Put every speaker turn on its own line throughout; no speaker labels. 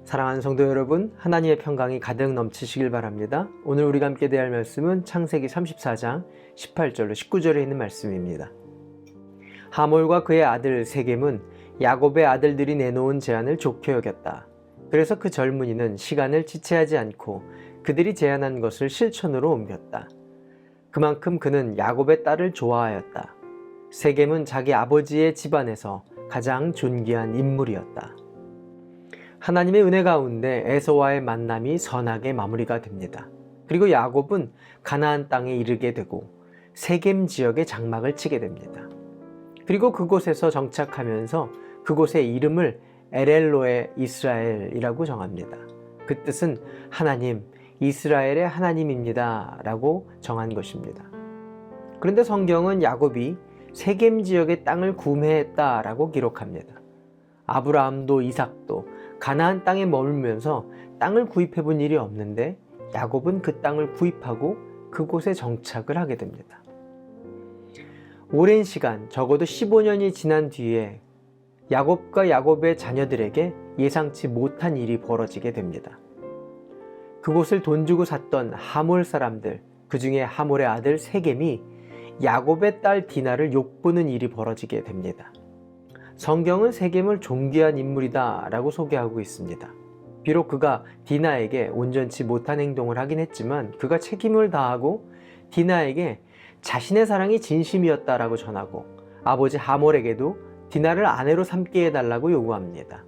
사랑하는 성도 여러분, 하나님의 평강이 가득 넘치시길 바랍니다. 오늘 우리가 함께 대할 말씀은 창세기 34장 18절로 19절에 있는 말씀입니다. 하몰과 그의 아들 세겜은 야곱의 아들들이 내놓은 제안을 좋게 여겼다. 그래서 그 젊은이는 시간을 지체하지 않고 그들이 제안한 것을 실천으로 옮겼다. 그만큼 그는 야곱의 딸을 좋아하였다. 세겜은 자기 아버지의 집안에서 가장 존귀한 인물이었다. 하나님의 은혜 가운데 에서와의 만남이 선하게 마무리가 됩니다. 그리고 야곱은 가나안 땅에 이르게 되고 세겜 지역에 장막을 치게 됩니다. 그리고 그곳에서 정착하면서 그곳의 이름을 엘엘로에 이스라엘이라고 정합니다. 그 뜻은 하나님, 이스라엘의 하나님입니다 라고 정한 것입니다. 그런데 성경은 야곱이 세겜 지역의 땅을 구매했다라고 기록합니다. 아브라함도 이삭도 가나안 땅에 머물면서 땅을 구입해 본 일이 없는데 야곱은 그 땅을 구입하고 그곳에 정착을 하게 됩니다. 오랜 시간, 적어도 15년이 지난 뒤에 야곱과 야곱의 자녀들에게 예상치 못한 일이 벌어지게 됩니다. 그곳을 돈 주고 샀던 하몰 사람들, 그 중에 하몰의 아들 세겜이 야곱의 딸 디나를 욕보는 일이 벌어지게 됩니다. 성경은 세겜을 존귀한 인물이다 라고 소개하고 있습니다. 비록 그가 디나에게 온전치 못한 행동을 하긴 했지만 그가 책임을 다하고 디나에게 자신의 사랑이 진심이었다라고 전하고 아버지 하몰에게도 디나를 아내로 삼게 해달라고 요구합니다.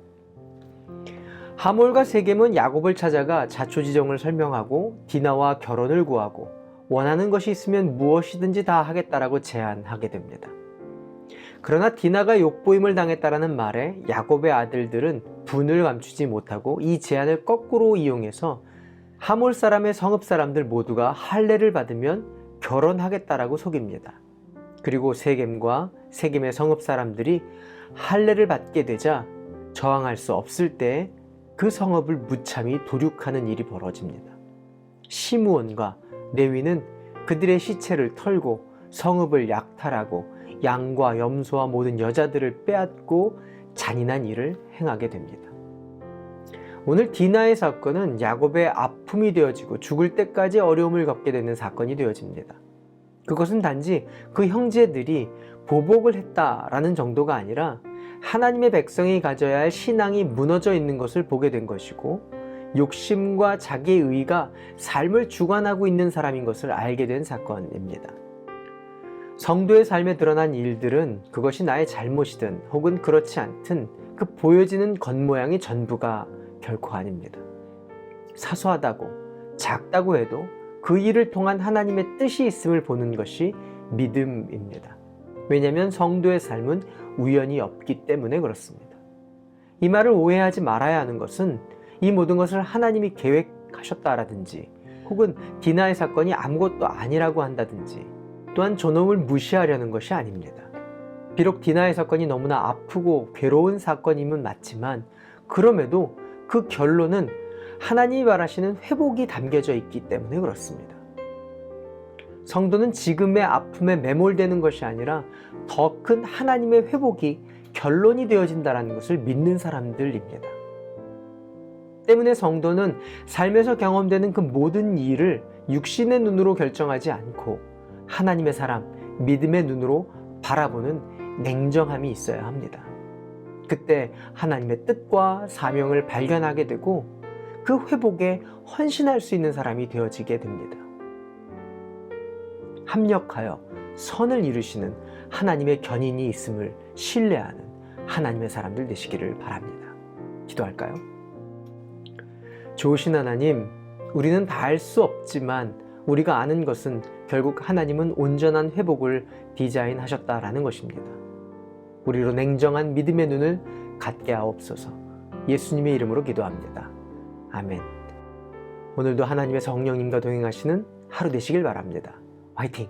하몰과 세겜은 야곱을 찾아가 자초지종을 설명하고 디나와 결혼을 구하고 원하는 것이 있으면 무엇이든지 다 하겠다라고 제안하게 됩니다. 그러나 디나가 욕보임을 당했다라는 말에 야곱의 아들들은 분을 감추지 못하고 이 제안을 거꾸로 이용해서 하몰 사람의 성읍 사람들 모두가 할례를 받으면 결혼하겠다라고 속입니다. 그리고 세겜과 세겜의 성읍 사람들이 할례를 받게 되자 저항할 수 없을 때 그 성읍을 무참히 도륙하는 일이 벌어집니다. 시므온과 레위는 그들의 시체를 털고 성읍을 약탈하고 양과 염소와 모든 여자들을 빼앗고 잔인한 일을 행하게 됩니다. 오늘 디나의 사건은 야곱의 아픔이 되어지고 죽을 때까지 어려움을 겪게 되는 사건이 되어집니다. 그것은 단지 그 형제들이 보복을 했다라는 정도가 아니라 하나님의 백성이 가져야 할 신앙이 무너져 있는 것을 보게 된 것이고 욕심과 자기의 의가 삶을 주관하고 있는 사람인 것을 알게 된 사건입니다. 성도의 삶에 드러난 일들은 그것이 나의 잘못이든 혹은 그렇지 않든 그 보여지는 겉모양이 전부가 결코 아닙니다. 사소하다고 작다고 해도 그 일을 통한 하나님의 뜻이 있음을 보는 것이 믿음입니다. 왜냐하면 성도의 삶은 우연이 없기 때문에 그렇습니다. 이 말을 오해하지 말아야 하는 것은 이 모든 것을 하나님이 계획하셨다라든지 혹은 디나의 사건이 아무것도 아니라고 한다든지 또한 저놈을 무시하려는 것이 아닙니다. 비록 디나의 사건이 너무나 아프고 괴로운 사건임은 맞지만 그럼에도 그 결론은 하나님이 바라시는 회복이 담겨져 있기 때문에 그렇습니다. 성도는 지금의 아픔에 매몰되는 것이 아니라 더 큰 하나님의 회복이 결론이 되어진다는 것을 믿는 사람들입니다. 때문에 성도는 삶에서 경험되는 그 모든 일을 육신의 눈으로 결정하지 않고 하나님의 사람, 믿음의 눈으로 바라보는 냉정함이 있어야 합니다. 그때 하나님의 뜻과 사명을 발견하게 되고 그 회복에 헌신할 수 있는 사람이 되어지게 됩니다. 합력하여 선을 이루시는 하나님의 견인이 있음을 신뢰하는 하나님의 사람들 되시기를 바랍니다. 기도할까요? 좋으신 하나님, 우리는 다 알 수 없지만 우리가 아는 것은 결국 하나님은 온전한 회복을 디자인하셨다라는 것입니다. 우리로 냉정한 믿음의 눈을 갖게 하옵소서. 예수님의 이름으로 기도합니다. 아멘. 오늘도 하나님의 성령님과 동행하시는 하루 되시길 바랍니다. 화이팅!